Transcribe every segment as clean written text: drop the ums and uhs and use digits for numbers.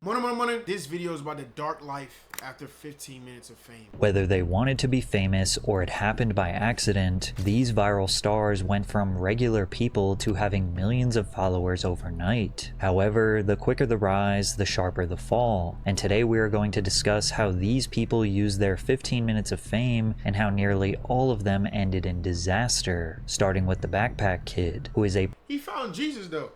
Money. This video is about the dark life after 15 minutes of fame. Whether they wanted to be famous or it happened by accident, these viral stars went from regular people to having millions of followers overnight. However, the quicker the rise, the sharper the fall. And today we are going to discuss how these people used their 15 minutes of fame and how nearly all of them ended in disaster. Starting with the Backpack Kid, who is a He found Jesus though.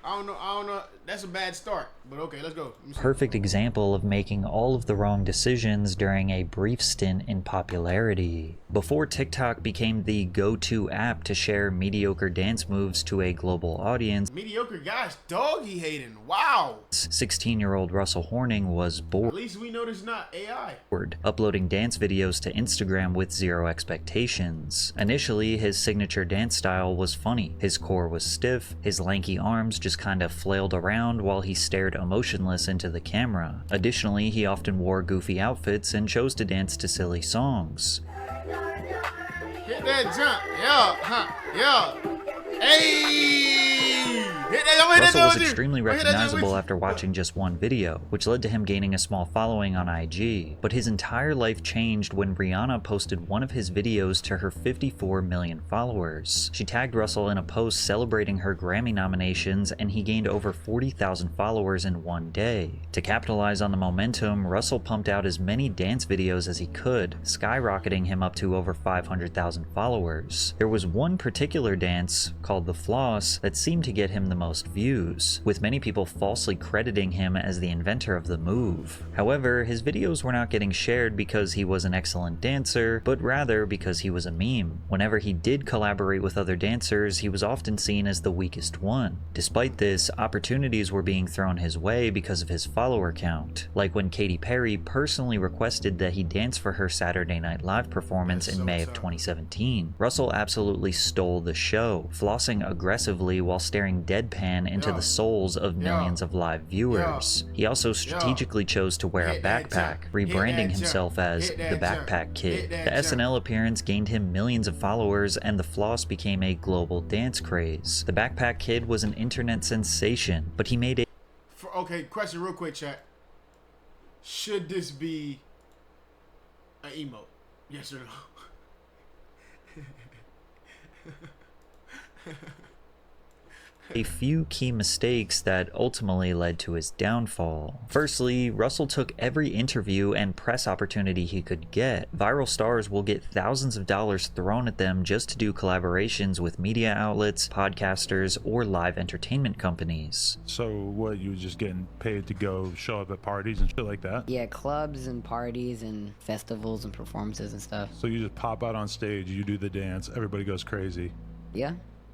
I don't know. That's a bad start, but okay, let's go. perfect example of making all of the wrong decisions during a brief stint in popularity. Before TikTok became the go-to app to share mediocre dance moves to a global audience, Mediocre guys, doggy hating. Wow. 16-year-old Russell Horning was At bored, least we know this not AI. uploading dance videos to Instagram with zero expectations. Initially, his signature dance style was funny. His core was stiff, his lanky arms just kinda flailed around while he stared emotionless into the camera. Additionally, he often wore goofy outfits and chose to dance to silly songs. Hit that jump. Yeah. Hey! Hit that, Russell was extremely recognizable after watching just one video, which led to him gaining a small following on IG. But his entire life changed when Rihanna posted one of his videos to her 54 million followers. She tagged Russell in a post celebrating her Grammy nominations, and he gained over 40,000 followers in one day. To capitalize on the momentum, Russell pumped out as many dance videos as he could, skyrocketing him up to over 500,000 followers. There was one particular dance, called the Floss, that seemed to get him the most views, with many people falsely crediting him as the inventor of the move. However, his videos were not getting shared because he was an excellent dancer, but rather because he was a meme. Whenever he did collaborate with other dancers, he was often seen as the weakest one. Despite this, opportunities were being thrown his way because of his follower count, like when Katy Perry personally requested that he dance for her Saturday Night Live performance in May of 2017. Russell absolutely stole the show, flossing aggressively while staring deadpan into the souls of millions of live viewers. He also strategically chose to wear a backpack, rebranding himself as the Backpack Kid. The SNL appearance gained him millions of followers, and the floss became a global dance craze. The Backpack Kid was an internet sensation, but he made a Okay, question real quick, chat. Should this be an emote? Yes or no? few key mistakes that ultimately led to his downfall. Firstly, Russell took every interview and press opportunity he could get. Viral stars will get thousands of dollars thrown at them just to do collaborations with media outlets, podcasters, or live entertainment companies. So what, you just getting paid to go show up at parties and shit like that? Yeah, clubs and parties and festivals and performances and stuff. So you just pop out on stage, you do the dance, everybody goes crazy. Yeah.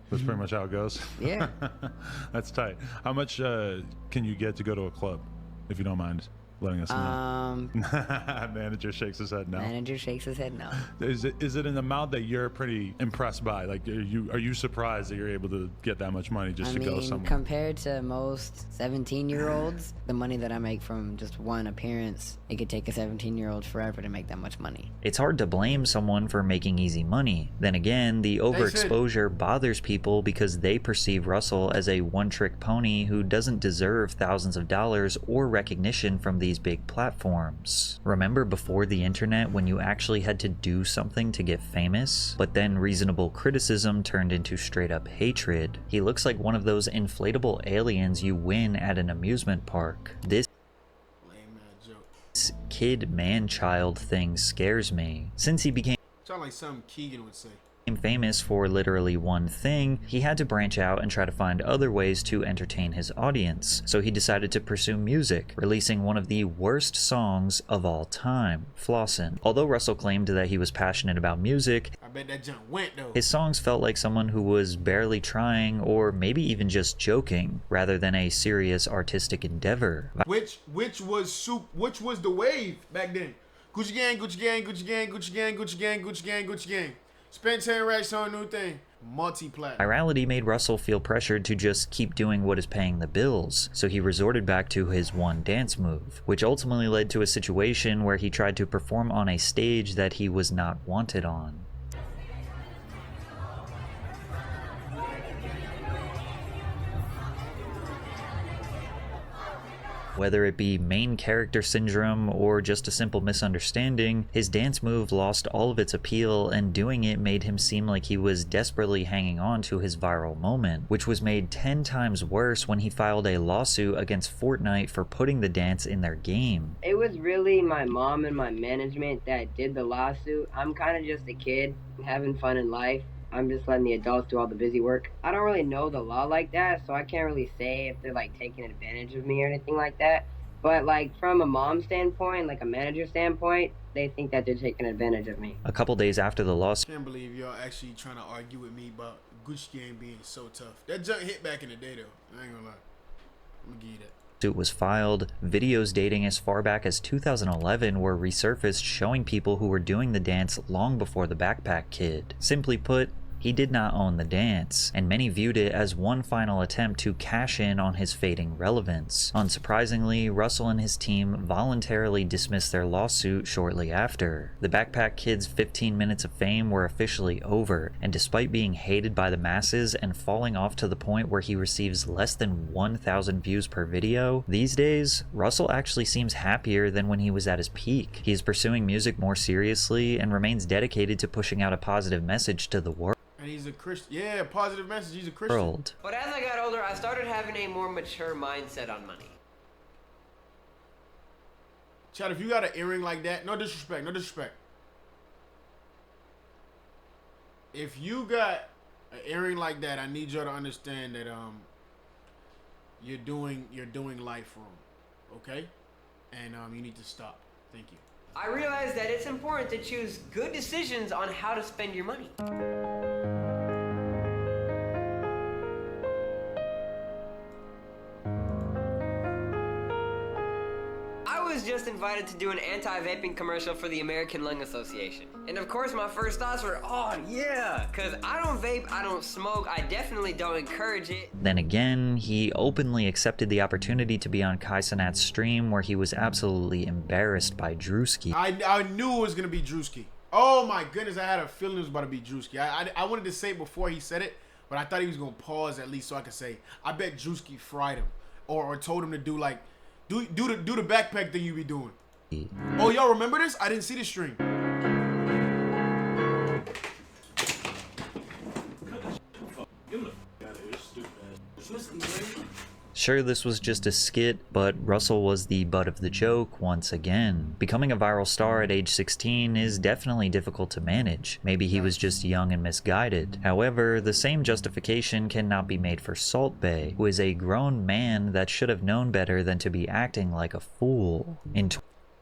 That's pretty much how it goes. Yeah. That's tight. How much can you get to go to a club, if you don't mind letting us know? Manager shakes his head no. Manager shakes his head no. Is it an amount that you're pretty impressed by? Like, are you surprised that you're able to get that much money just to go somewhere? Compared to most 17-year-olds, the money that I make from just one appearance, it could take a 17-year-old forever to make that much money. It's hard to blame someone for making easy money. Then again, the overexposure bothers people because they perceive Russell as a one-trick pony who doesn't deserve thousands of dollars or recognition from these big platforms. Remember before the internet when you actually had to do something to get famous? But then reasonable criticism turned into straight up hatred. He looks like one of those inflatable aliens you win at an amusement park. This kid man-child thing scares me. Since he became Sound like something Keegan would say. famous for literally one thing, he had to branch out and try to find other ways to entertain his audience. So he decided to pursue music, releasing one of the worst songs of all time, Flossin'. Although Russell claimed that he was passionate about music, I bet that jump went though. his songs felt like someone who was barely trying or maybe even just joking, rather than a serious artistic endeavor. Which was the wave back then? Gucci gang, Gucci gang, Gucci gang, Gucci gang, Gucci gang, Gucci gang, Gucci gang. Spend 10 racks on a new thing. Multi-plat. Virality made Russell feel pressured to just keep doing what is paying the bills, so he resorted back to his one dance move, which ultimately led to a situation where he tried to perform on a stage that he was not wanted on. Whether it be main character syndrome or just a simple misunderstanding, his dance move lost all of its appeal, and doing it made him seem like he was desperately hanging on to his viral moment, which was made 10 times worse when he filed a lawsuit against Fortnite for putting the dance in their game. It was really my mom and my management that did the lawsuit. I'm kind of just a kid having fun in life. I'm just letting the adults do all the busy work. I don't really know the law like that, so I can't really say if they're like taking advantage of me or anything like that. But like from a mom standpoint, like a manager standpoint, they think that they're taking advantage of me. A couple days after the lawsuit, Can't believe y'all actually trying to argue with me about Gucci Gang being so tough. That junk hit back in the day though. I ain't gonna lie. I'm gonna give you that. was filed, videos dating as far back as 2011 were resurfaced showing people who were doing the dance long before the Backpack Kid. Simply put, he did not own the dance, and many viewed it as one final attempt to cash in on his fading relevance. Unsurprisingly, Russell and his team voluntarily dismissed their lawsuit shortly after. The Backpack Kid's 15 minutes of fame were officially over, and despite being hated by the masses and falling off to the point where he receives less than 1,000 views per video, these days, Russell actually seems happier than when he was at his peak. He is pursuing music more seriously and remains dedicated to pushing out a positive message to the world. And he's a Christian. Yeah, positive message. He's a Christian. But as I got older, I started having a more mature mindset on money. Chad, if you got an earring like that, no disrespect, no disrespect. If you got an earring like that, I need y'all to understand that you're doing life wrong, okay? And you need to stop. Thank you. I realized that it's important to choose good decisions on how to spend your money. I was just invited to do an anti-vaping commercial for the American Lung Association. And of course my first thoughts were, oh yeah, cause I don't vape, I don't smoke, I definitely don't encourage it. Then again, he openly accepted the opportunity to be on Kai Cenat's stream where he was absolutely embarrassed by Drewski. I knew it was gonna be Drewski. Oh my goodness, I had a feeling it was about to be Drewski. I wanted to say it before he said it, but I thought he was gonna pause at least so I could say, I bet Drewski fried him. Or told him to do like, do the backpack thing you be doing. Oh, y'all remember this? I didn't see the stream. Sure, this was just a skit, but Russell was the butt of the joke once again. Becoming a viral star at age 16 is definitely difficult to manage. Maybe he was just young and misguided. However, the same justification cannot be made for Salt Bae, who is a grown man that should have known better than to be acting like a fool. In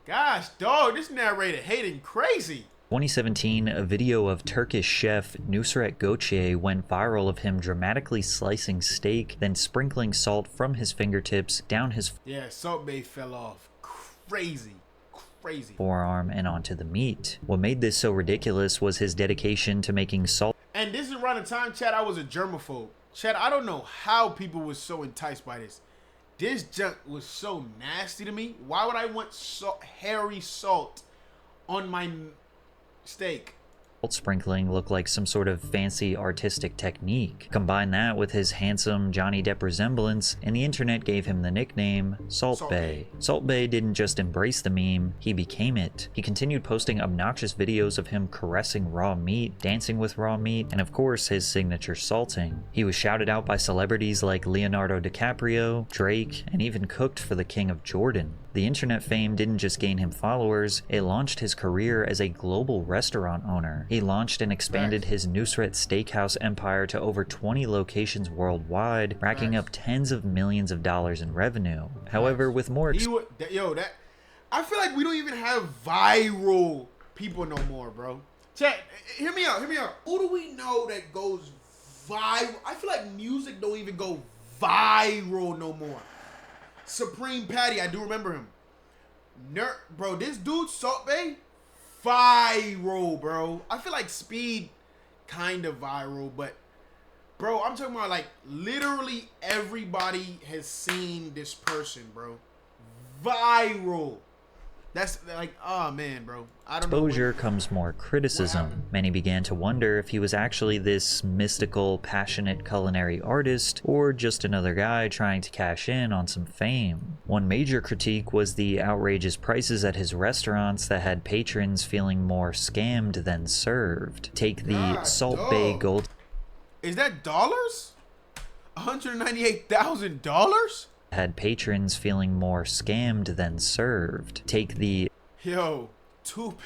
Gosh, dog, this narrator hating crazy. 2017, a video of Turkish chef Nusret Göçe went viral of him dramatically slicing steak, then sprinkling salt from his fingertips down his Yeah, Salt Bae fell off. Crazy. forearm and onto the meat. What made this so ridiculous was his dedication to making salt. And this is around the time, Chad, I was a germaphobe. Chad, I don't know how people was so enticed by this. This junk was so nasty to me. Why would I want hairy salt on my steak? Sprinkling looked like some sort of fancy artistic technique. Combine that with his handsome Johnny Depp resemblance, and the internet gave him the nickname Salt Bae. Salt Bae didn't just embrace the meme, he became it. He continued posting obnoxious videos of him caressing raw meat, dancing with raw meat, and of course his signature salting. He was shouted out by celebrities like Leonardo DiCaprio, Drake, and even cooked for the King of Jordan. The internet fame didn't just gain him followers, it launched his career as a global restaurant owner. He launched and expanded his Nusret Steakhouse empire to over 20 locations worldwide, racking up tens of millions of dollars in revenue. However, with more I feel like we don't even have viral people no more, bro. Chat, hear me out. Who do we know that goes viral? I feel like music don't even go viral no more. Supreme Patty, I do remember him. Bro, this dude, Salt Bae, viral, bro. I feel like Speed, kind of viral, but, bro, I'm talking about, like, literally everybody has seen this person, bro. Viral. That's like, oh man, bro. I don't Exposure know. comes more criticism. Many began to wonder if he was actually this mystical, passionate culinary artist, or just another guy trying to cash in on some fame. One major critique was the outrageous prices at his restaurants that had patrons feeling more scammed than served. Take the God, Salt Bay dog. Gold. Is that dollars? $198,000? Had patrons feeling more scammed than served. Take the Yo, yo,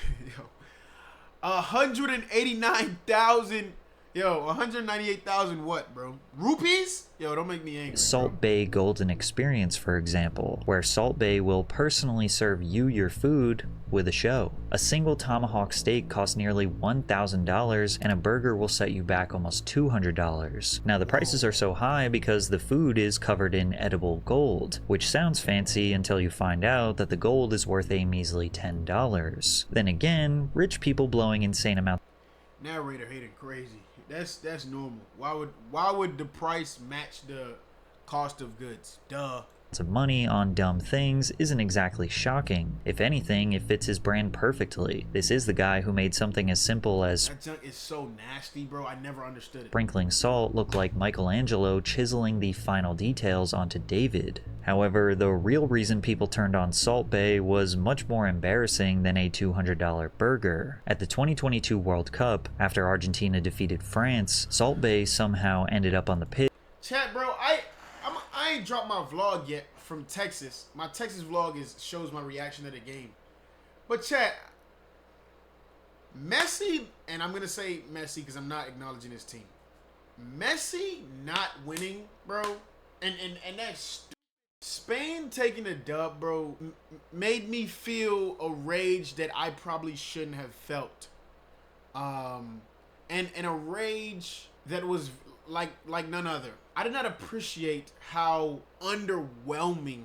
189,000. Yo, 198,000 what, bro? Rupees? Yo, don't make me angry. Salt Bay Golden Experience, for example, where Salt Bay will personally serve you your food with a show. A single tomahawk steak costs nearly $1,000, and a burger will set you back almost $200. Now, the prices are so high because the food is covered in edible gold, which sounds fancy until you find out that the gold is worth a measly $10. Then again, rich people blowing insane amounts Narrator hating crazy. That's normal. Why would the price match the cost of goods? Duh. of money on dumb things isn't exactly shocking. If anything, it fits his brand perfectly. This is the guy who made something as simple as That junk is so nasty, bro. I never understood it. sprinkling salt look like Michelangelo chiseling the final details onto David. However, the real reason people turned on Salt Bay was much more embarrassing than a $200 burger. At the 2022 World Cup, after Argentina defeated France, Salt Bay somehow ended up on the pitch Chat, bro. I ain't dropped my vlog yet from Texas. My Texas vlog shows my reaction to the game. But chat, Messi, and I'm gonna say Messi because I'm not acknowledging his team. Messi not winning, bro, and that's Spain taking a dub, bro, made me feel a rage that I probably shouldn't have felt. And a rage that was like none other. I did not appreciate how underwhelming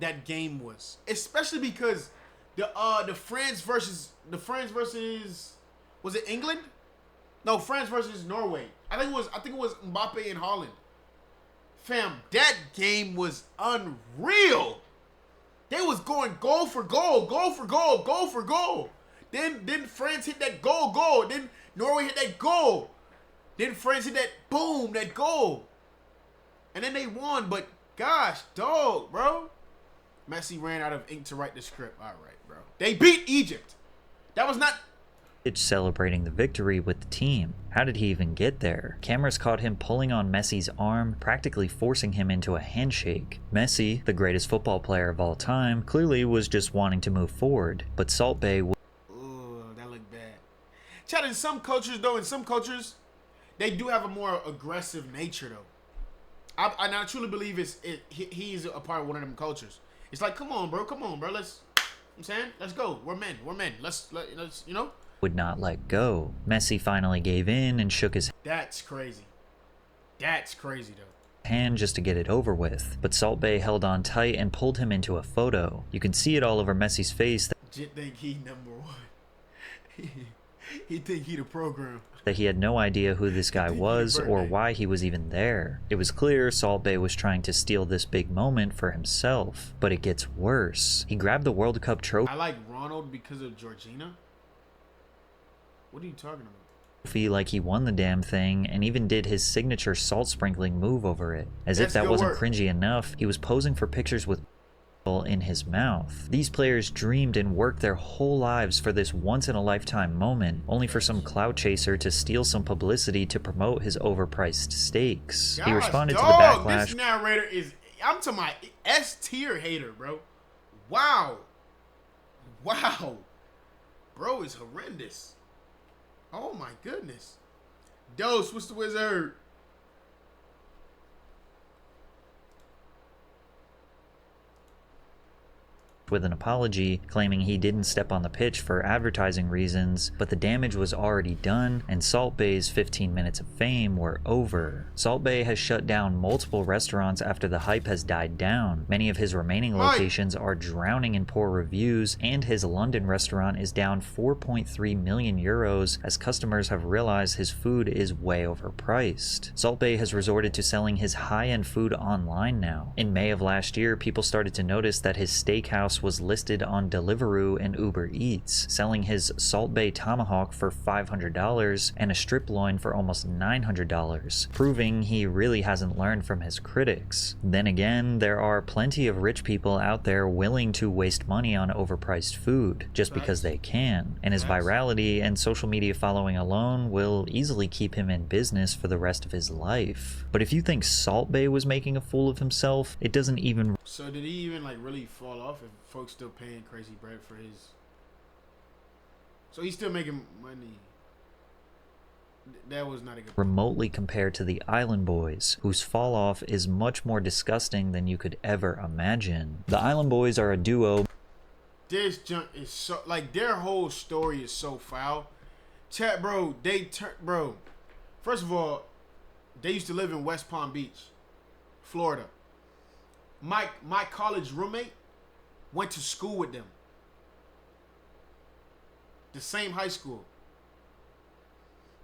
that game was, especially because the France versus was it England? No, France versus Norway. I think it was Mbappe and Holland. Fam, that game was unreal. They was going goal for goal, goal for goal, goal for goal. Then France hit that goal. Then Norway hit that goal. Then France hit that boom, that goal. And then they won, but gosh, dog, bro. Messi ran out of ink to write the script. All right, bro. They beat Egypt. That was not... celebrating the victory with the team. How did he even get there? Cameras caught him pulling on Messi's arm, practically forcing him into a handshake. Messi, the greatest football player of all time, clearly was just wanting to move forward, but Salt Bay Ooh, that looked bad. Chad, in some cultures, they do have a more aggressive nature, though. I truly believe he's a part of one of them cultures. It's like, come on, bro. Let's, I'm saying, let's go. We're men. Let's, you know? would not let go. Messi finally gave in and shook his That's crazy. That's crazy, though. hand just to get it over with, but Salt Bay held on tight and pulled him into a photo. You can see it all over Messi's face Jit think he number one. He think he the program. that he had no idea who this guy was or why he was even there. It was clear Salt Bay was trying to steal this big moment for himself, but it gets worse. He grabbed the World Cup trophy I like Ronald because of Georgina. What are you talking about? like he won the damn thing, and even did his signature salt sprinkling move over it. As if That's that good wasn't work. cringy enough, he was posing for pictures with in his mouth. These players dreamed and worked their whole lives for this once-in-a-lifetime moment, only for some clout chaser to steal some publicity to promote his overpriced steaks. He Gosh, responded to the dog, backlash This narrator is, I'm to my S tier hater, bro. Wow. Bro is horrendous. Oh my goodness. Dose, what's the wizard? with an apology, claiming he didn't step on the pitch for advertising reasons, but the damage was already done, and Salt Bay's 15 minutes of fame were over. Salt Bay has shut down multiple restaurants after the hype has died down. Many of his remaining locations are drowning in poor reviews, and his London restaurant is down 4.3 million euros as customers have realized his food is way overpriced. Salt Bay has resorted to selling his high-end food online now. In May of last year, people started to notice that his steakhouse boss was listed on Deliveroo and Uber Eats, selling his Salt Bae Tomahawk for $500 and a strip loin for almost $900, proving he really hasn't learned from his critics. Then again, there are plenty of rich people out there willing to waste money on overpriced food just because they can, and his virality and social media following alone will easily keep him in business for the rest of his life. But if you think Salt Bae was making a fool of himself, it doesn't even... So did he even like really fall off if folks still paying crazy bread for his... So he's still making money. That was not a good... remotely compared to the Island Boys, whose fall off is much more disgusting than you could ever imagine. The Island Boys are a duo. This junk is so... Like, their whole story is so foul. Chat, bro, bro, first of all, they used to live in West Palm Beach, Florida. My college roommate went to school with them. The same high school.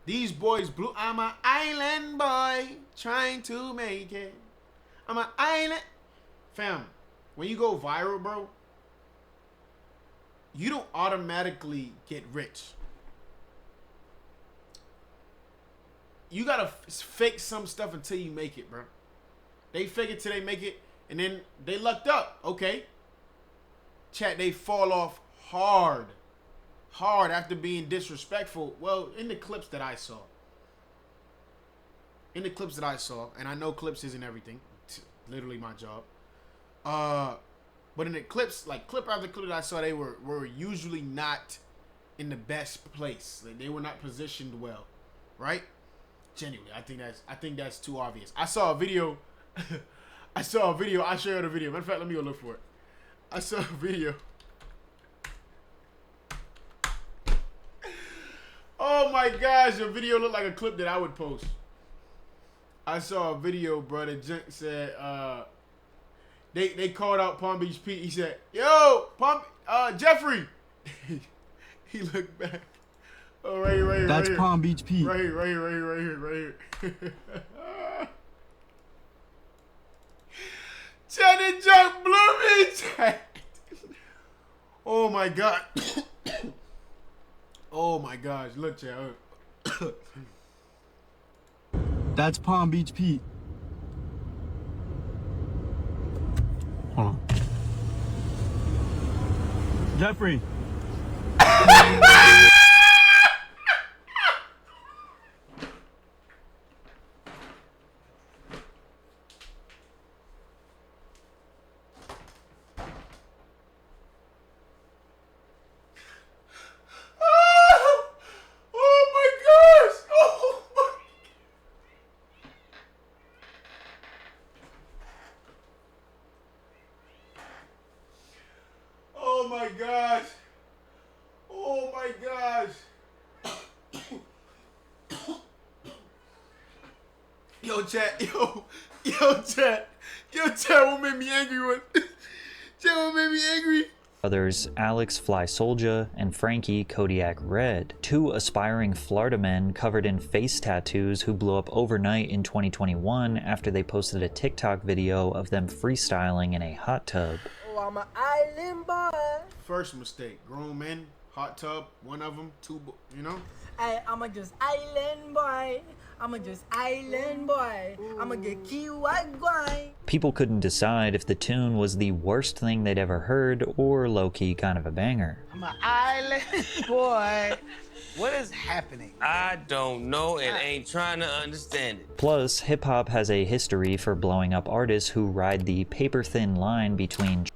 These boys blew. I'm an island boy trying to make it. I'm an island. Fam, when you go viral, bro, you don't automatically get rich. You gotta fake some stuff until you make it, bro. They fake it till they make it, and then they lucked up. Okay. Chat, they fall off hard after being disrespectful. Well, in the clips that I saw. And I know clips isn't everything. It's literally my job. But in the clips, like clip after clip that I saw, they were usually not in the best place. Like, they were not positioned well, right? Genuinely, I think that's too obvious. I saw a video. I'll show you the video. Matter of fact, let me go look for it. I saw a video. Oh my gosh, your video looked like a clip that I would post. I saw a video, bro. The junk said, they called out Palm Beach Pete. He said, "Yo, Jeffrey." He looked back. Oh, right here. That's Palm Beach Pete. Right here. Chat, the junk blew me, chat. Oh my god. Oh my gosh, look, chat. That's Palm Beach Pete. Hold on. Jeffrey. Oh my gosh. Yo, chat. What made me angry Others, Alex Fly Soldier and Frankie Kodiak Red, two aspiring Florida men covered in face tattoos who blew up overnight in 2021 after they posted a TikTok video of them freestyling in a hot tub. Oh, I'm an island boy. First mistake, grown men, hot tub, one of them, two, you know? I'm just island boy. I'ma get Kiwi guy. People couldn't decide if the tune was the worst thing they'd ever heard or low-key kind of a banger. I'm an island boy. What is happening? I don't know and ain't trying to understand it. Plus, hip-hop has a history for blowing up artists who ride the paper-thin line between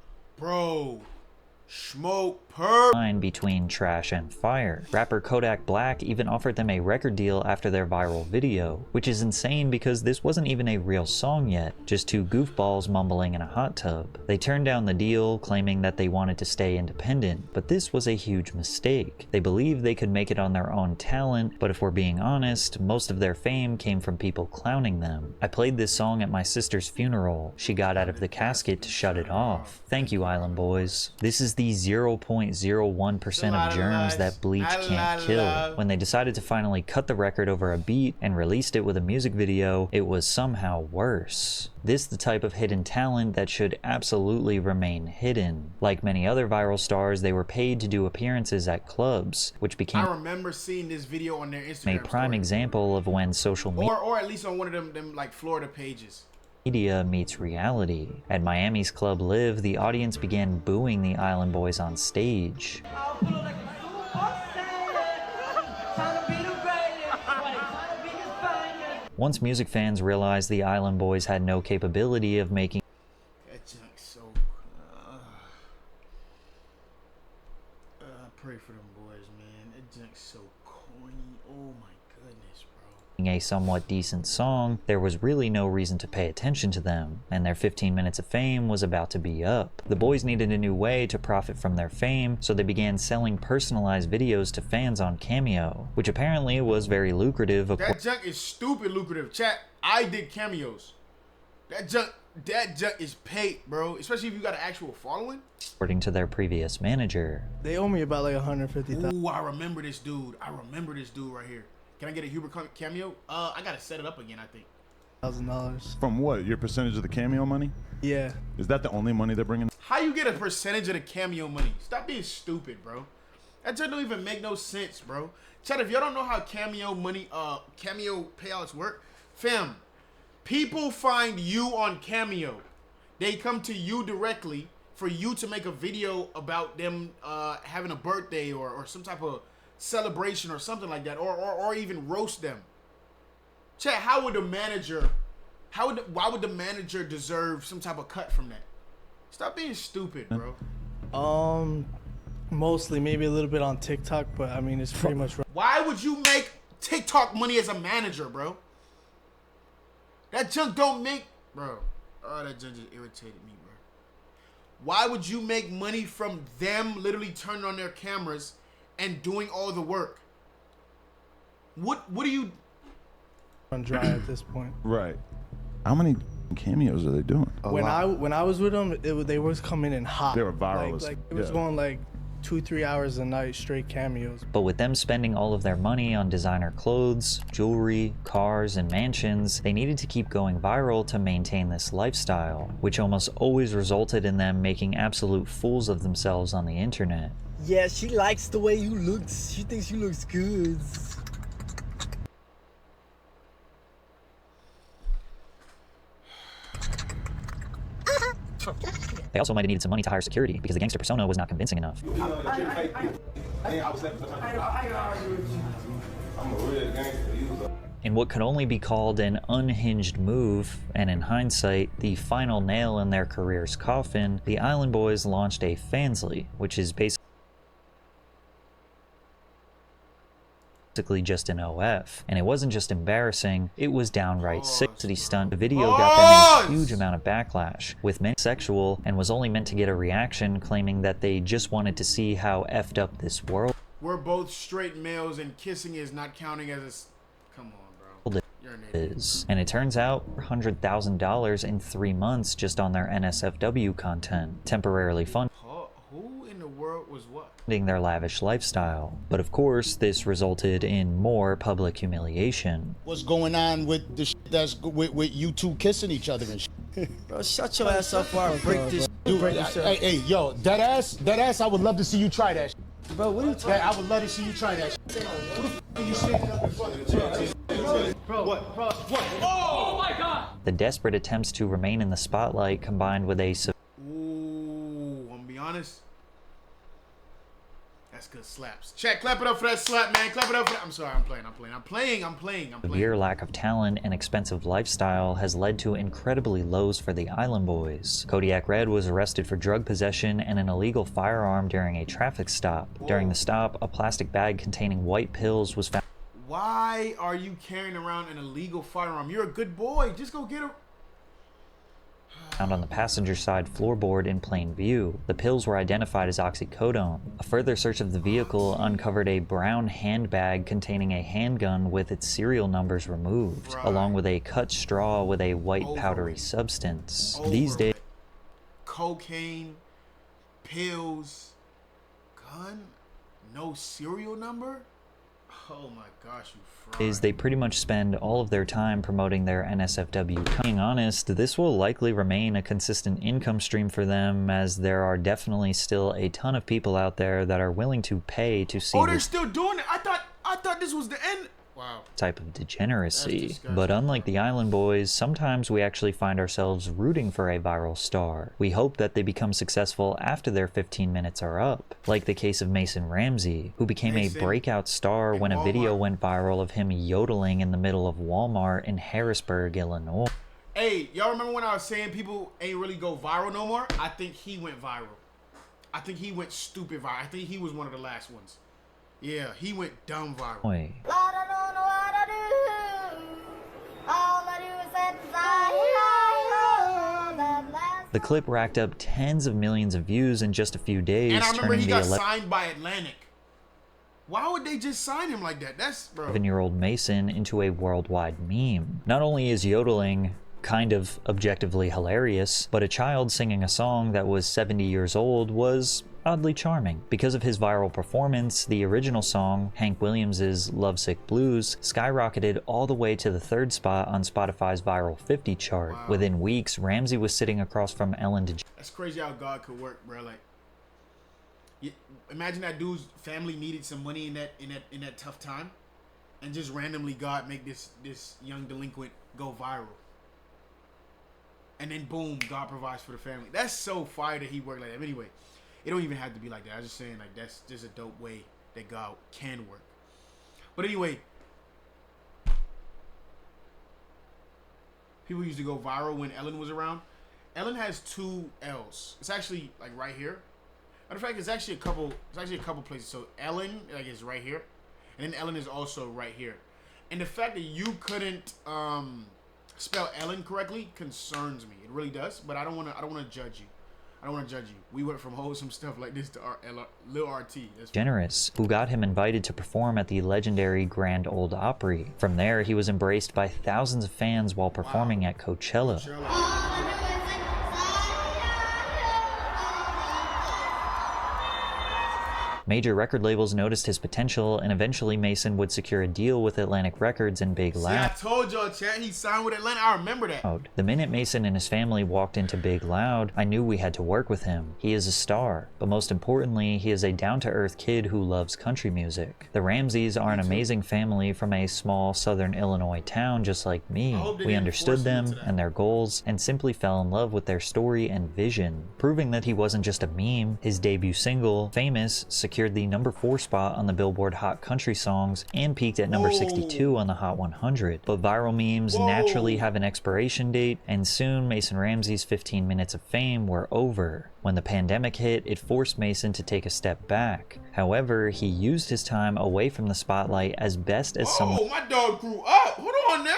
between trash and fire. Rapper Kodak Black even offered them a record deal after their viral video, which is insane because this wasn't even a real song yet, just two goofballs mumbling in a hot tub. They turned down the deal, claiming that they wanted to stay independent, but this was a huge mistake. They believed they could make it on their own talent, but if we're being honest, most of their fame came from people clowning them. I played this song at my sister's funeral. She got out of the casket to shut it off. Thank you, Island Boys. This is the the 0.01% of germs that bleach can't kill. When they decided to finally cut the record over a beat and released it with a music video, it was somehow worse. This the type of hidden talent that should absolutely remain hidden. Like many other viral stars, they were paid to do appearances at clubs, which became I remember seeing this video on their Instagram a prime example of when social media or at least on one of them like Florida pages. Media meets reality. At Miami's Club Live, the audience began booing the Island Boys on stage. Once music fans realized the Island Boys had no capability of making That junk's so pray for them boys, man. That junk's so corny. Oh my goodness, bro. a somewhat decent song, there was really no reason to pay attention to them, and their 15 minutes of fame was about to be up. The boys needed a new way to profit from their fame, so they began selling personalized videos to fans on Cameo, which apparently was very lucrative. That junk is stupid lucrative. Chat, I did cameos. That junk is paid, bro. Especially if you got an actual following. According to their previous manager. They owe me about like $150,000. Ooh, I remember this dude. I remember this dude right here. Can I get a Huber cameo? I gotta set it up again, I think. $1,000. From what? Your percentage of the cameo money? Yeah. Is that the only money they're bringing? How you get a percentage of the cameo money? Stop being stupid, bro. That just don't even make no sense, bro. Chad, if y'all don't know how cameo money, cameo payouts work, fam, people find you on Cameo. They come to you directly for you to make a video about them having a birthday or some type of celebration or something like that, or even roast them. Chat, how would the manager, why would the manager deserve some type of cut from that? Stop being stupid, bro. Mostly, maybe a little bit on TikTok, but I mean, it's pretty much. Why would you make TikTok money as a manager, bro? That junk don't make, bro. Oh, that junk just irritated me, bro. Why would you make money from them literally turning on their cameras and doing all the work? What do you? On dry at this point. Right. How many cameos are they doing? When I was with them, they was coming in hot. They were viral. Like it was going like 2-3 hours a night straight cameos. But with them spending all of their money on designer clothes, jewelry, cars, and mansions, they needed to keep going viral to maintain this lifestyle, which almost always resulted in them making absolute fools of themselves on the internet. Yeah, she likes the way you look. She thinks you looks good. They also might have needed some money to hire security because the gangster persona was not convincing enough. In what could only be called an unhinged move, and in hindsight, the final nail in their career's coffin, the Island Boys launched a Fansly, which is basically just an OF, and it wasn't just embarrassing, it was downright sick. The stunt. The video got them a huge amount of backlash, with many sexual, and was only meant to get a reaction claiming that they just wanted to see how effed up this world We're both straight males and kissing is not counting as a... Come on, bro. You're an idiot. is. And it turns out $100,000 in 3 months just on their NSFW content, temporarily funding Who in the world was what? their lavish lifestyle. But of course, this resulted in more public humiliation. What's going on with the shit that's with you two kissing each other and shit? Bro, shut your ass up before I break this. Dude, hey, yo, that ass, I would love to see you try that shit. Bro, what are you talking I would love to see you try that shit. Who the f are you standing up in front of? Bro, what? Oh my God! The desperate attempts to remain in the spotlight combined with a Ooh, I'm gonna be honest. That's good slaps. Chat, clap it up for that slap, man. Clap it up for that. I'm sorry, I'm playing. severe lack of talent and expensive lifestyle has led to incredibly lows for the Island Boys. Kodiak Red was arrested for drug possession and an illegal firearm during a traffic stop. During the stop, a plastic bag containing white pills was found. Why are you carrying around an illegal firearm? You're a good boy. Just go get her. Found on the passenger side floorboard in plain view. The pills were identified as oxycodone. A further search of the vehicle uncovered a brown handbag containing a handgun with its serial numbers removed, along with a cut straw with a white powdery substance. These days, cocaine, pills, son, no serial number. Oh my gosh, you fraud. Is they pretty much spend all of their time promoting their NSFW. Being honest, this will likely remain a consistent income stream for them, as there are definitely still a ton of people out there that are willing to pay to see they're this still doing it. I thought this was the end. Wow. type of degeneracy. But unlike the Island Boys, sometimes we actually find ourselves rooting for a viral star. We hope that they become successful after their 15 minutes are up, like the case of Mason Ramsey, who became a breakout star when a video went viral of him yodeling in the middle of Walmart in Harrisburg, Illinois. Hey, y'all remember when I was saying people ain't really go viral no more? I think he went viral. I think he went stupid viral. I think he was one of the last ones. Yeah, he went dumb viral. The clip racked up tens of millions of views in just a few days. And I remember he got signed by Atlantic. Why would they just sign him like that? That's, bro. 11-year-old Mason into a worldwide meme. Not only is yodeling kind of objectively hilarious, but a child singing a song that was 70 years old was oddly charming. Because of his viral performance, the original song, Hank Williams' Lovesick Blues, skyrocketed all the way to the 3rd spot on Spotify's Viral 50 chart. Wow. Within weeks, Ramsey was sitting across from Ellen DeGeneres. That's crazy how God could work, bro. Like, imagine that dude's family needed some money in that tough time, and just randomly God make this young delinquent go viral. And then boom, God provides for the family. That's so fire that he worked like that. But anyway, it don't even have to be like that. I was just saying, like, that's just a dope way that God can work. But anyway, people used to go viral when Ellen was around. Ellen has 2 L's. It's actually like right here. Matter of fact, it's actually a couple places. So Ellen, like, is right here, and then Ellen is also right here. And the fact that you couldn't spell Ellen correctly concerns me. It really does. But I don't want to judge you. I don't want to judge you. We went from wholesome stuff like this to Lil RT. Generous, who got him invited to perform at the legendary Grand Ole Opry. From there, he was embraced by thousands of fans while performing at Coachella. Major record labels noticed his potential, and eventually Mason would secure a deal with Atlantic Records and Big Loud. See, I told y'all, chat, he signed with Atlantic. I remember that. The minute Mason and his family walked into Big Loud, I knew we had to work with him. He is a star, but most importantly, he is a down-to-earth kid who loves country music. The Ramseys are an amazing family from a small southern Illinois town just like me. We understood them and their goals, and simply fell in love with their story and vision. Proving that he wasn't just a meme, his debut single, Famous, secured the number 4 spot on the Billboard Hot Country Songs and peaked at number 62 on the Hot 100. But viral memes naturally have an expiration date, and soon Mason Ramsey's 15 minutes of fame were over. When the pandemic hit, it forced Mason to take a step back. However, he used his time away from the spotlight as best as someone my dog grew up. Hold on now.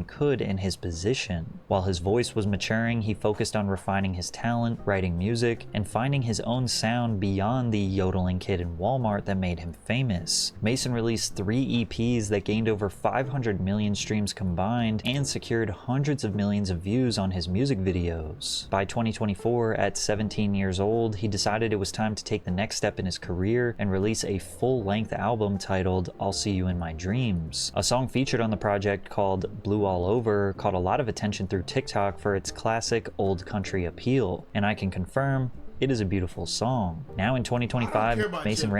Could in his position. While his voice was maturing, he focused on refining his talent, writing music, and finding his own sound beyond the yodeling kid in Walmart that made him famous. Mason released 3 EPs that gained over 500 million streams combined and secured hundreds of millions of views on his music videos. By 2024, at 17 years old, he decided it was time to take the next step in his career and release a full-length album titled I'll See You in My Dreams. A song featured on the project called Blue All Over caught a lot of attention through TikTok for its classic old country appeal, and I can confirm it is a beautiful song. Now in 2025, Mason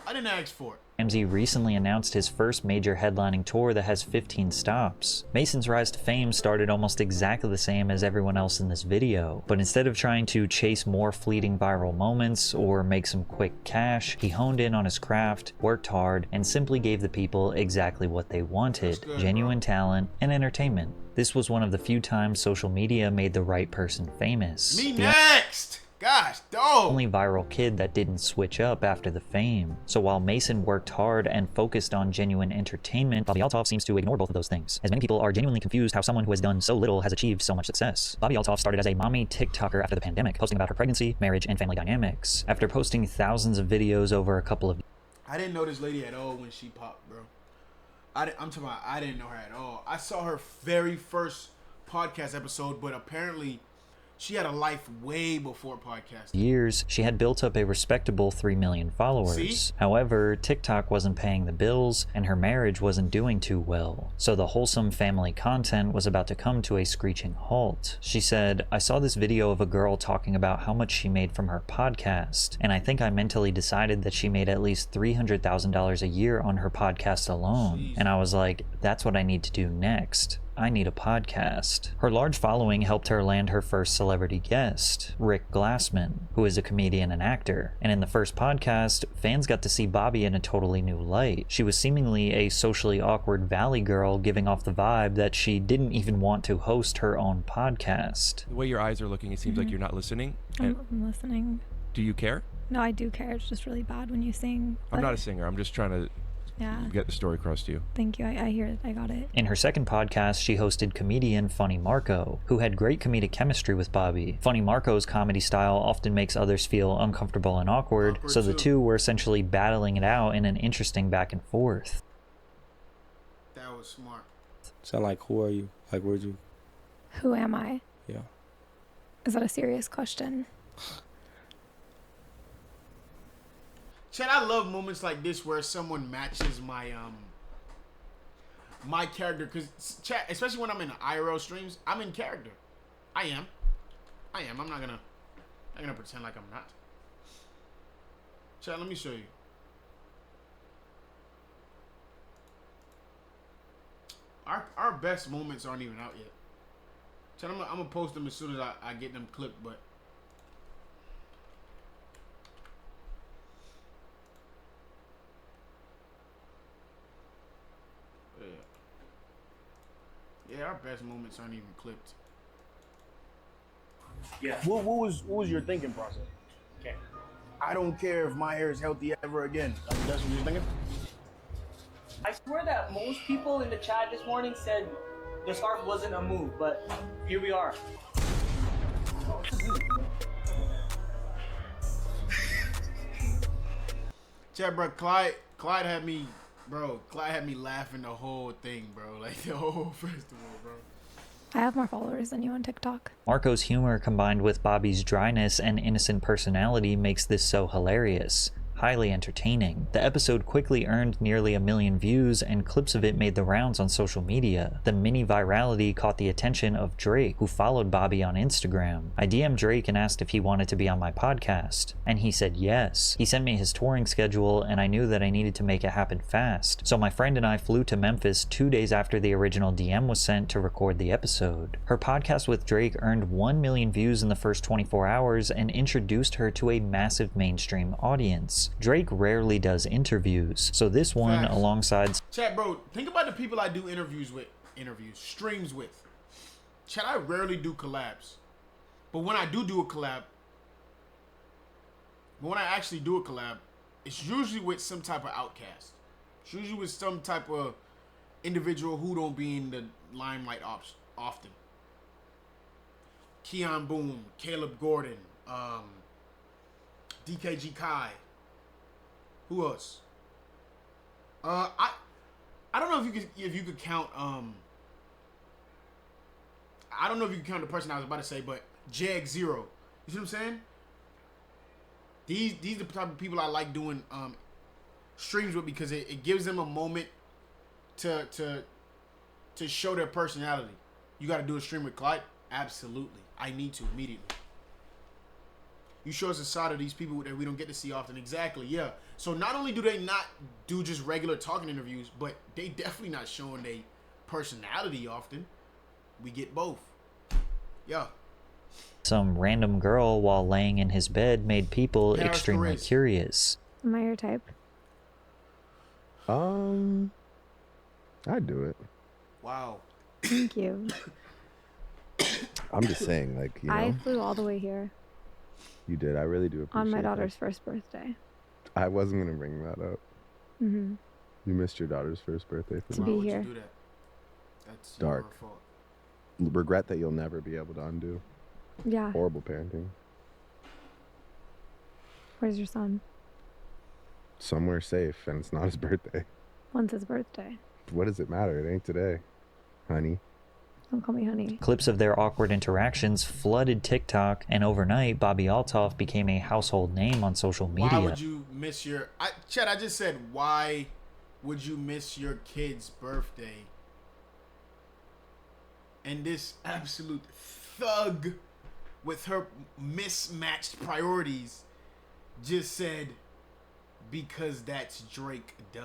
I didn't ask for it. Ramsey recently announced his first major headlining tour that has 15 stops. Mason's rise to fame started almost exactly the same as everyone else in this video, but instead of trying to chase more fleeting viral moments or make some quick cash, he honed in on his craft, worked hard, and simply gave the people exactly what they wanted: genuine talent and entertainment. This was one of the few times social media made the right person famous. Me next! Gosh, dog. Only viral kid that didn't switch up after the fame. So while Mason worked hard and focused on genuine entertainment, Bobby Althoff seems to ignore both of those things, as many people are genuinely confused how someone who has done so little has achieved so much success. Bobby Althoff started as a mommy TikToker after the pandemic, posting about her pregnancy, marriage, and family dynamics. After posting thousands of videos over a couple of I didn't know this lady at all when she popped, bro. I'm talking about I didn't know her at all. I saw her very first podcast episode, but apparently she had a life way before podcasting. Years, she had built up a respectable 3 million followers. See? However, TikTok wasn't paying the bills and her marriage wasn't doing too well. So the wholesome family content was about to come to a screeching halt. She said, "I saw this video of a girl talking about how much she made from her podcast, and I think I mentally decided that she made at least $300,000 a year on her podcast alone. Jeez. And I was like, that's what I need to do next. I need a podcast." Her large following helped her land her first celebrity guest, Rick Glassman, who is a comedian and actor. And in the first podcast, fans got to see Bobby in a totally new light. She was seemingly a socially awkward valley girl, giving off the vibe that she didn't even want to host her own podcast. The way your eyes are looking, it seems like you're not listening. I'm listening. Do you care? No, I do care. It's just really bad when you sing. I'm not a singer. I'm just trying to Yeah. get the story across to you. Thank you. I hear it. I got it. In her second podcast, she hosted comedian Funny Marco, who had great comedic chemistry with Bobby. Funny Marco's comedy style often makes others feel uncomfortable and awkward, so the two were essentially battling it out in an interesting back and forth. That was smart. So like, who are you? Like, where'd you? Who am I? Yeah. Is that a serious question? Chad, I love moments like this where someone matches my my character, because Chad, especially when I'm in IRL streams, I'm in character. I am. I'm not gonna pretend like I'm not. Chad, let me show you. Our best moments aren't even out yet. Chad, I'm gonna post them as soon as I get them clipped, but. Yeah, our best moments aren't even clipped. Yeah. What was your thinking process? Okay. I don't care if my hair is healthy ever again. Like, that's what you're thinking? I swear that most people in the chat this morning said the scarf wasn't a move, but here we are. Chad, bro, Clyde had me, Clyde had me laughing the whole thing, bro. Like the whole festival, bro. I have more followers than you on TikTok. Marco's humor combined with Bobby's dryness and innocent personality makes this so hilarious. Highly entertaining. The episode quickly earned nearly 1 million views, and clips of it made the rounds on social media. The mini virality caught the attention of Drake, who followed Bobby on Instagram. I DM'd Drake and asked if he wanted to be on my podcast, and he said yes. He sent me his touring schedule, and I knew that I needed to make it happen fast. So my friend and I flew to Memphis 2 days after the original DM was sent to record the episode. Her podcast with Drake earned 1 million views in the first 24 hours and introduced her to a massive mainstream audience. Drake rarely does interviews, so this one, Facts. alongside... Chad, bro, think about the people I do streams with. Chad, I rarely do collabs. But when I do a collab, it's usually with some type of outcast. It's usually with some type of individual who don't be in the limelight often. Keon Boone, Caleb Gordon, DKG Kai. Who else? I don't know if you could count I don't know if you can count the person I was about to say, but Jag Zero. You see what I'm saying? These are the type of people I like doing streams with, because it gives them a moment to show their personality. You got to do a stream with Clyde? Absolutely. I need to immediately. You show us a side of these people that we don't get to see often. Exactly, yeah. So not only do they not do just regular talking interviews, but they definitely not showing their personality often. We get both. Yeah. Some random girl while laying in his bed made people Paris extremely Perez. curious. Am I your type? I'd do it. Wow. Thank you. I'm just saying, like, you know, I flew all the way here you did. I really do appreciate on my that. daughter's first birthday. I wasn't gonna bring that up. Mm-hmm. You missed your daughter's first birthday for To me. be Why would here. you do that? That's Dark. your fault. Regret that you'll never be able to undo. Yeah. Horrible parenting. Where's your son? Somewhere safe, and it's not his birthday. When's his birthday? What does it matter? It ain't today, honey. Don't call me honey. Clips of their awkward interactions flooded TikTok, and overnight, Bobby Althoff became a household name on social media. Why would you miss your... Chad, I just said, why would you miss your kid's birthday? And this absolute thug with her mismatched priorities just said, because that's Drake, duh.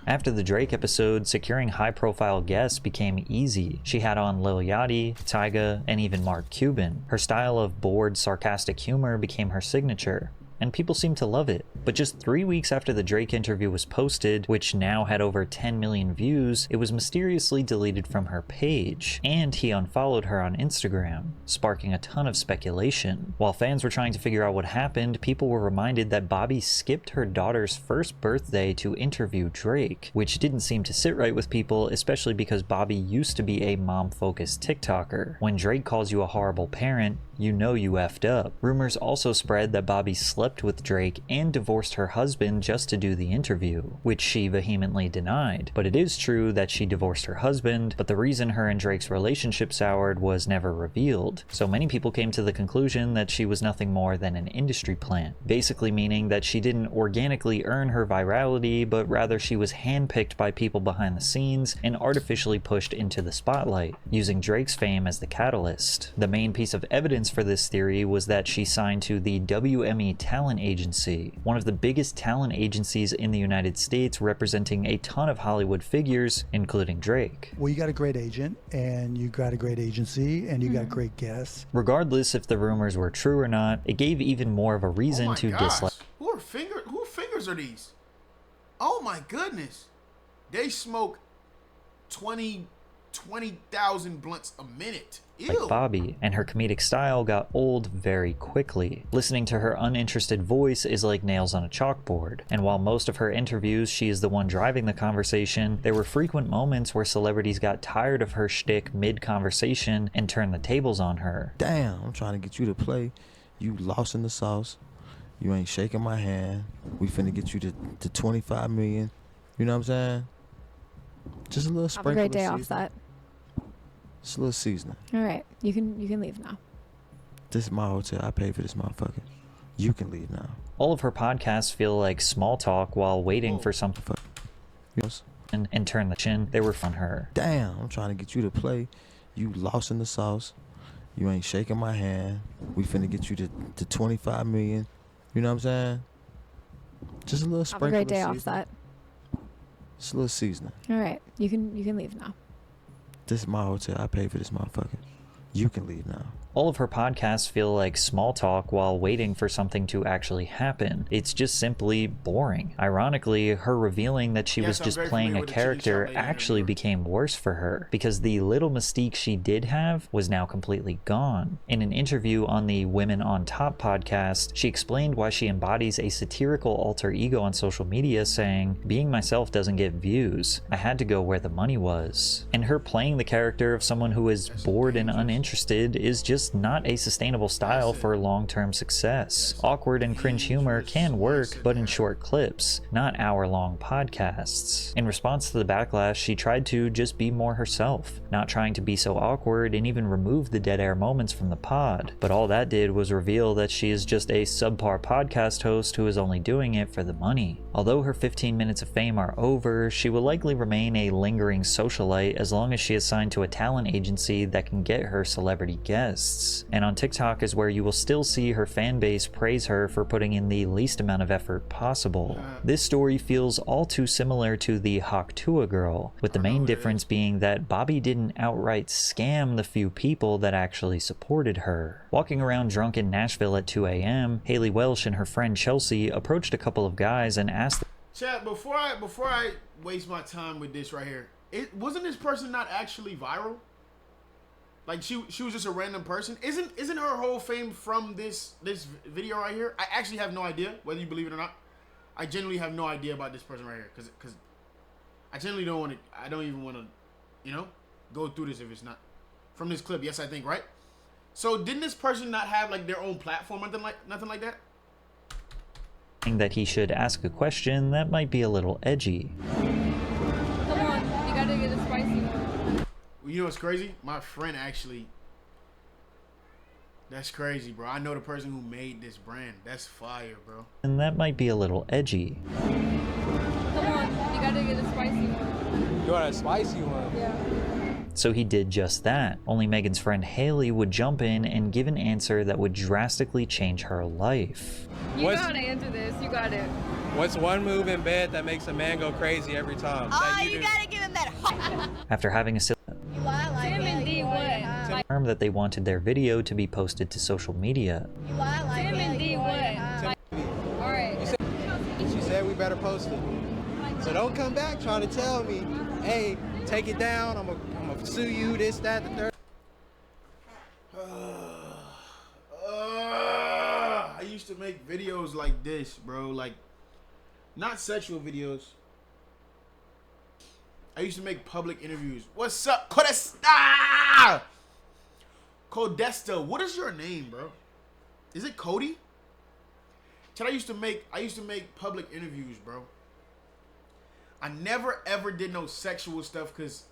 After the Drake episode, securing high-profile guests became easy. She had on Lil Yachty, Tyga, and even Mark Cuban. Her style of bored, sarcastic humor became her signature, and people seemed to love it. But just 3 weeks after the Drake interview was posted, which now had over 10 million views, it was mysteriously deleted from her page, and he unfollowed her on Instagram, sparking a ton of speculation. While fans were trying to figure out what happened, people were reminded that Bobby skipped her daughter's first birthday to interview Drake, which didn't seem to sit right with people, especially because Bobby used to be a mom-focused TikToker. When Drake calls you a horrible parent, you know you effed up. Rumors also spread that Bobby slept with Drake and divorced her husband just to do the interview, which she vehemently denied. But it is true that she divorced her husband, but the reason her and Drake's relationship soured was never revealed. So many people came to the conclusion that she was nothing more than an industry plant, basically meaning that she didn't organically earn her virality, but rather she was handpicked by people behind the scenes and artificially pushed into the spotlight, using Drake's fame as the catalyst. The main piece of evidence for this theory was that she signed to the WME Talent Agency, one of the biggest talent agencies in the United States, representing a ton of Hollywood figures, including Drake. Well, you got a great agent, and you got a great agency, and you got great guests. Regardless if the rumors were true or not, it gave even more of a reason to dislike. Who fingers are these? Oh my goodness. They smoke 20,000 blunts a minute. Ew. Like Bobby, and her comedic style got old very quickly. Listening to her uninterested voice is like nails on a chalkboard, and while most of her interviews she is the one driving the conversation, there were frequent moments where celebrities got tired of her shtick mid-conversation and turned the tables on her. Damn, I'm trying to get you to play. You lost in the sauce. You ain't shaking my hand. We finna get you to 25 million. You know what I'm saying? Just a little sprinkle. Have a great day, Offset. Just a little seasoning. All right, you can leave now. This is my hotel. I paid for this motherfucker. You can leave now. All of her podcasts feel like small talk while waiting for something and turn the chin. They were fun her. Damn, I'm trying to get you to play. You lost in the sauce. You ain't shaking my hand. We finna get you to 25 million. You know what I'm saying? Just a little sprinkle. Have a great day, Offset. Just a little seasoning. All right, you can leave now. This is my hotel. I paid for this motherfucker. You can leave now. All of her podcasts feel like small talk while waiting for something to actually happen. It's just simply boring. Ironically, her revealing that she was just playing a character actually became worse for her, because the little mystique she did have was now completely gone. In an interview on the Women on Top podcast, she explained why she embodies a satirical alter ego on social media, saying, "Being myself doesn't get views. I had to go where the money was." And her playing the character of someone who is bored and uninterested is just not a sustainable style for long-term success. Awkward and cringe humor can work, but in short clips, not hour-long podcasts. In response to the backlash, she tried to just be more herself, not trying to be so awkward, and even remove the dead air moments from the pod. But all that did was reveal that she is just a subpar podcast host who is only doing it for the money. Although her 15 minutes of fame are over, she will likely remain a lingering socialite as long as she is signed to a talent agency that can get her celebrity guests. And on TikTok is where you will still see her fan base praise her for putting in the least amount of effort possible. This story feels all too similar to the Haktua girl, with the main difference being that Bobby didn't outright scam the few people that actually supported her. Walking around drunk in Nashville at 2 a.m., Haley Welsh and her friend Chelsea approached a couple of guys and asked them, Chat, before I waste my time with this right here, wasn't this person not actually viral? Like she was just a random person. Isn't her whole fame from this video right here? I actually have no idea whether you believe it or not. I genuinely have no idea about this person right here because I genuinely don't want to. I don't even want to, go through this if it's not from this clip. Yes, I think right. So didn't this person not have like their own platform or nothing like that? that he should ask a question that might be a little edgy. Come on, you gotta get a spicy one. You know what's crazy? My friend actually. That's crazy, bro. I know the person who made this brand. That's fire, bro. And that might be a little edgy. Come on, you gotta get a spicy one. You want a spicy one? Yeah. So he did just that, only Megan's friend Haley would jump in and give an answer that would drastically change her life. You gotta answer this, you got it. What's one move in bed that makes a man go crazy every time? You gotta give him that. After having a silly You lie like Tim and D what? term that they wanted their video to be posted to social media. You lie like Tim and D what? Alright. She said we better post it. So don't come back trying to tell me, hey, take it down, I'm gonna sue you, this, that, the third. I used to make videos like this, bro. Like, not sexual videos. I used to make public interviews. What's up, Codesta? Codesta, what is your name, bro? Is it Cody? I used to make public interviews, bro. I never ever did no sexual stuff because,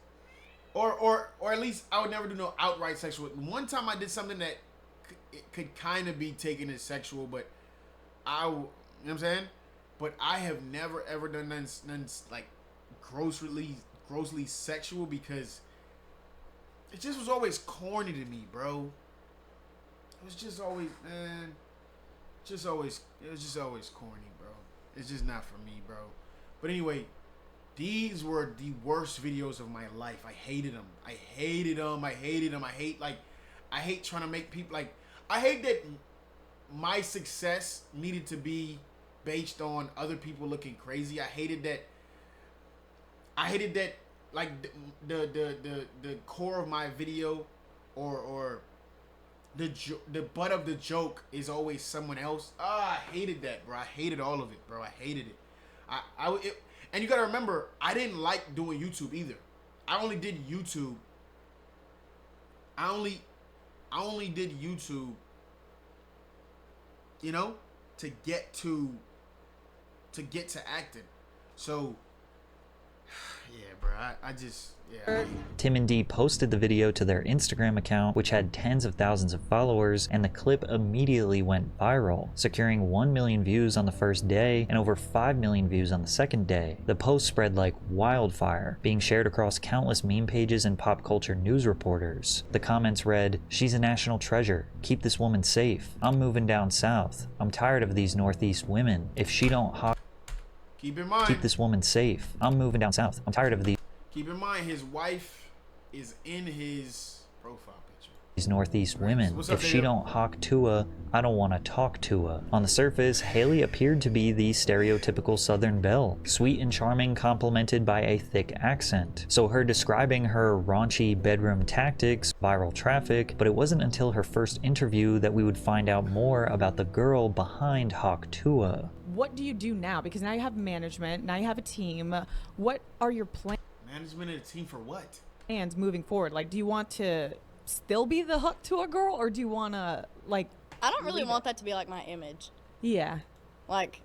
or at least I would never do no outright sexual. One time I did something that could kind of be taken as sexual, but you know what I'm saying? But I have never ever done nothing like grossly sexual because it just was always corny to me, bro. It was just always, man, it was just always corny, bro. It's just not for me, bro. But anyway, these were the worst videos of my life. I hated them. I hate trying to make people like, I hate that my success needed to be based on other people looking crazy. I hated that like the core of my video or the butt of the joke is always someone else. I hated that, bro. I hated all of it, bro. I hated it. And you gotta remember, I didn't like doing YouTube either. I only did YouTube. I only did YouTube, you know, to get to acting. So yeah, bro. Tim and Dee posted the video to their Instagram account, which had tens of thousands of followers, and the clip immediately went viral, securing 1 million views on the first day and over 5 million views on the second day. The post spread like wildfire, being shared across countless meme pages and pop culture news reporters. The comments read, "She's a national treasure. Keep this woman safe. I'm moving down south. I'm tired of these Northeast women. If she don't hop, keep in mind, keep this woman safe. I'm moving down south. I'm tired of these." Keep in mind, his wife is in his profile picture. These Northeast women. What's up, If she don't hawk to her, I don't want to talk to her. On the surface, Haley appeared to be the stereotypical Southern belle, sweet and charming, complemented by a thick accent. So her describing her raunchy bedroom tactics, viral traffic, but it wasn't until her first interview that we would find out more about the girl behind Hawk Tua. What do you do now? Because now you have management, now you have a team. What are your plans? Management and a team for what? And moving forward, like, do you want to still be the Hawk Tua girl, or do you want to, like... I don't really want that to be, like, my image. Yeah. Like,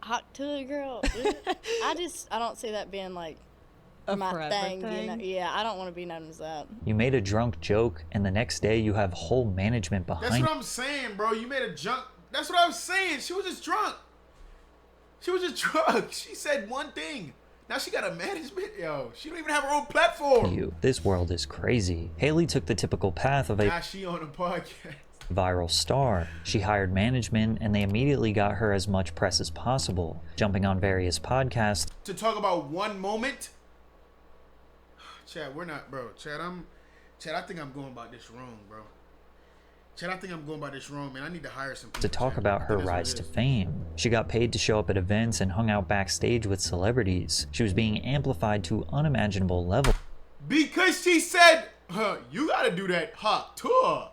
Hawk Tua girl. I don't see that being, like, my thing. You know? Yeah, I don't want to be known as that. You made a drunk joke, and the next day you have whole management behind. That's what I'm saying, bro. You made a junk. That's what I was saying. She was just drunk. She said one thing. Now she got a management, yo. She don't even have her own platform. This world is crazy. Haley took the typical path of a now she on a podcast. Viral star. She hired management, and they immediately got her as much press as possible, jumping on various podcasts To talk about one moment. Chad, we're not, bro. Chad, I think I'm going about this wrong, bro. Chad, I think I'm going about this wrong, man. I need to hire some people. to talk about her rise to fame. She got paid to show up at events and hung out backstage with celebrities. She was being amplified to unimaginable levels. Because she said, you gotta do that Hawk Tua.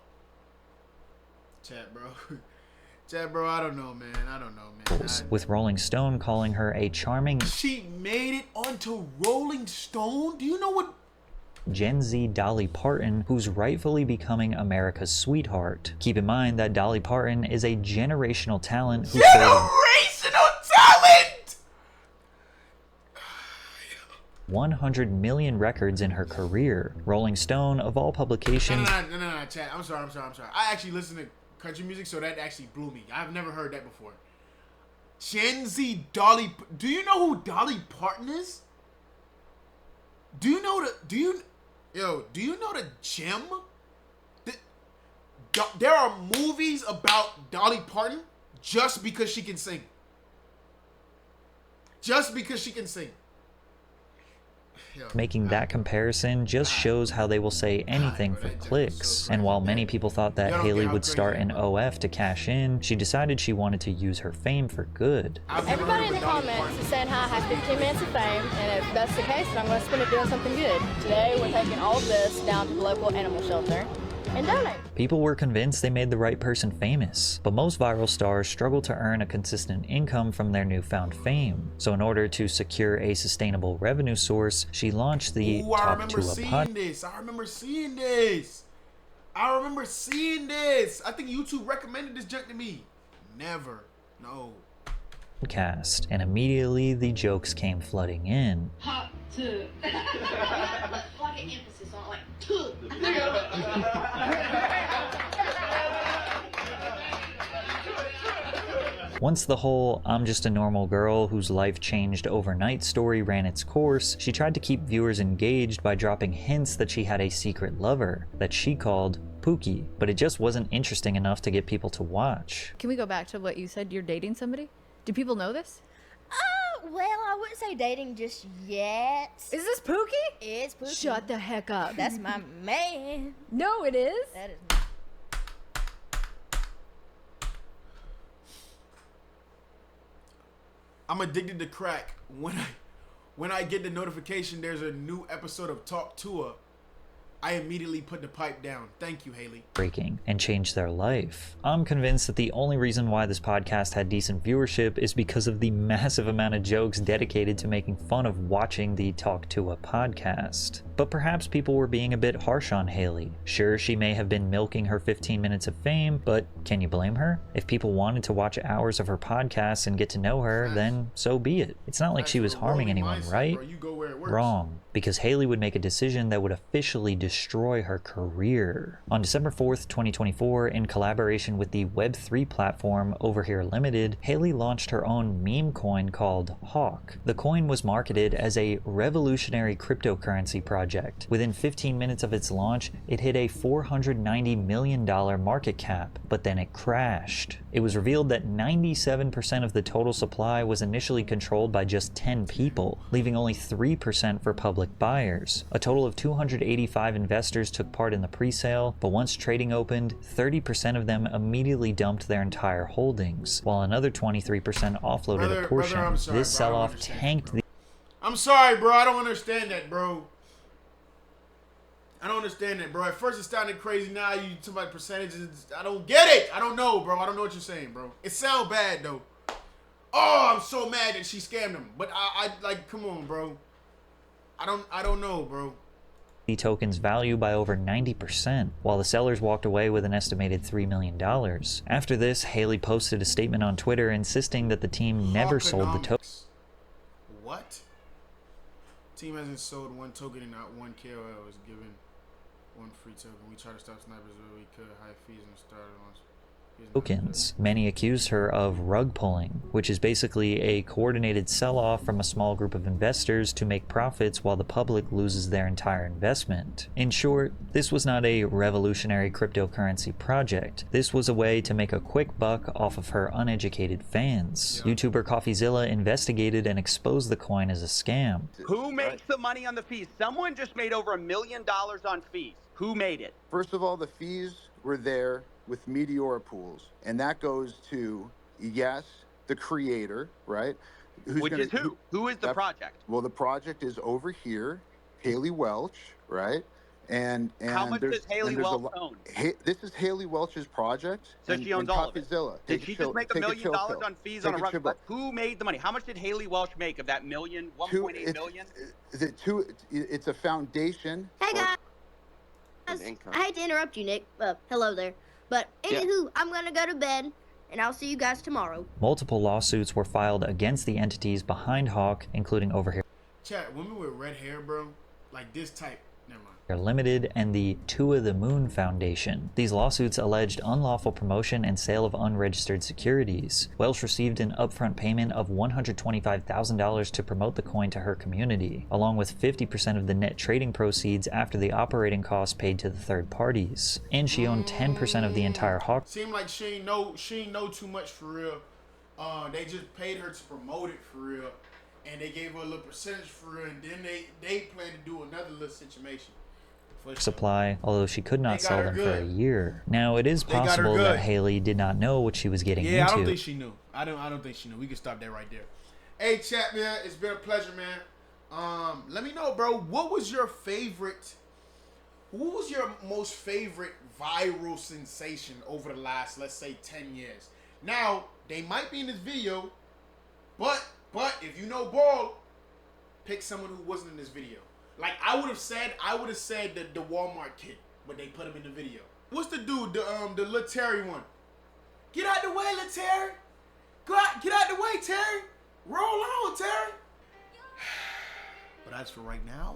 Chad, bro, I don't know, man. With Rolling Stone calling her a charming She made it onto Rolling Stone? Do you know what? Gen Z Dolly Parton, who's rightfully becoming America's sweetheart. Keep in mind that Dolly Parton is a generational talent who sold 100 million records in her career. Rolling Stone, of all publications, No, Chad. I'm sorry. I actually listen to country music, so that actually blew me. I've never heard that before. Gen Z Dolly. Do you know who Dolly Parton is? Do you know the gem? There are movies about Dolly Parton just because she can sing. Just because she can sing. Making that comparison just shows how they will say anything for clicks. And while many people thought that Hailey would start an OF to cash in, she decided she wanted to use her fame for good. Everybody in the comments is saying how I have 15 minutes of fame, and if that's the case, then I'm going to spend it doing something good. Today, we're taking all of this down to the local animal shelter and donate. People were convinced they made the right person famous, but most viral stars struggle to earn a consistent income from their newfound fame. So in order to secure a sustainable revenue source, she launched the Talk to a Podcast. I remember seeing this. I think YouTube recommended this junk to me. Never. No. Podcast, and immediately the jokes came flooding in. Hot to. Like an emphasis on like to. Once the whole "I'm just a normal girl whose life changed overnight" story ran its course, she tried to keep viewers engaged by dropping hints that she had a secret lover that she called Pookie, but it just wasn't interesting enough to get people to watch. Can we go back to what you said? You're dating somebody? Do people know this? Well, I wouldn't say dating just yet. Is this Pookie? It's Pookie. Shut the heck up. That's my man. No, it is. That is. I'm addicted to crack. When I get the notification there's a new episode of Talk to Her, I immediately put the pipe down. Thank you, Hailey. Breaking and changed their life. I'm convinced that the only reason why this podcast had decent viewership is because of the massive amount of jokes dedicated to making fun of watching the Talk to a Podcast. But perhaps people were being a bit harsh on Hailey. Sure, she may have been milking her 15 minutes of fame, but can you blame her? If people wanted to watch hours of her podcasts and get to know her, then so be it. It's not like she was harming anyone, right? Wrong, because Hailey would make a decision that would officially destroy her career. On December 4th, 2024, in collaboration with the Web3 platform Overhere Limited, Hailey launched her own meme coin called Hawk. The coin was marketed as a revolutionary cryptocurrency project. Within 15 minutes of its launch, it hit a $490 million market cap, but then it crashed. It was revealed that 97% of the total supply was initially controlled by just 10 people, leaving only 3% for public buyers. A total of 285 investors took part in the pre-sale, but once trading opened, 30% of them immediately dumped their entire holdings, while another 23% offloaded a portion. This sell-off tanked the... I'm sorry, bro. I don't understand that, bro. I don't understand that, bro. At first it sounded crazy. Now you talking about percentages. I don't get it. I don't know, bro. I don't know what you're saying, bro. It sounds bad, though. Oh, I'm so mad that she scammed him. But I like, come on, bro. I don't know, bro. The token's value by over 90%, while the sellers walked away with an estimated $3 million. After this, Hailey posted a statement on Twitter insisting that the team never sold the token. What? Team hasn't sold one token and not one KOL was given one free token. We try to stop snipers where we could, high fees and started on tokens. Many accused her of rug pulling, which is basically a coordinated sell-off from a small group of investors to make profits while the public loses their entire investment. In short, this was not a revolutionary cryptocurrency project. This was a way to make a quick buck off of her uneducated fans. YouTuber CoffeeZilla investigated and exposed the coin as a scam. Who makes the money on the fees? Someone just made over $1 million on fees. Who made it? First of all, the fees were there with Meteora Pools, and that goes to, yes, the creator, right? Which is who? Who is the project? Well, the project is over here, Hailey Welch, right? And how much does Hailey Welch own? This is Hailey Welch's project. So she owns all of it. Did she just make $1 million on fees on a rug? Who made the money? How much did Hailey Welch make of that $1.8 million? It's a foundation. Hey guys, I hate to interrupt you, Nick. Hello there. But anywho, I'm gonna go to bed, and I'll see you guys tomorrow. Multiple lawsuits were filed against the entities behind Hawk, including Overhere. Chat, women with red hair, bro, like this type. Never mind. Limited and the Two of the Moon Foundation. These lawsuits alleged unlawful promotion and sale of unregistered securities. Welsh received an upfront payment of $125,000 to promote the coin to her community, along with 50% of the net trading proceeds after the operating costs paid to the third parties. And she owned 10% of the entire Hawk. Seemed like she ain't know too much for real. They just paid her to promote it for real, and they gave her a little percentage for real, and then they plan to do another little situation. Supply, although she could not sell them for a year. Now, it is possible that Haley did not know what she was getting into. Yeah, I don't think she knew. I don't think she knew. We can stop that right there. Hey, chat, man, it's been a pleasure, man. Let me know, bro. What was your most favorite viral sensation over the last, let's say, 10 years? Now, they might be in this video, but if you know ball, pick someone who wasn't in this video. Like I would have said the Walmart kid, but they put him in the video. What's the dude, the Lil Terry one? Get out the way, Lil Terry. Get out the way, Terry. Roll on, Terry. But as for right now,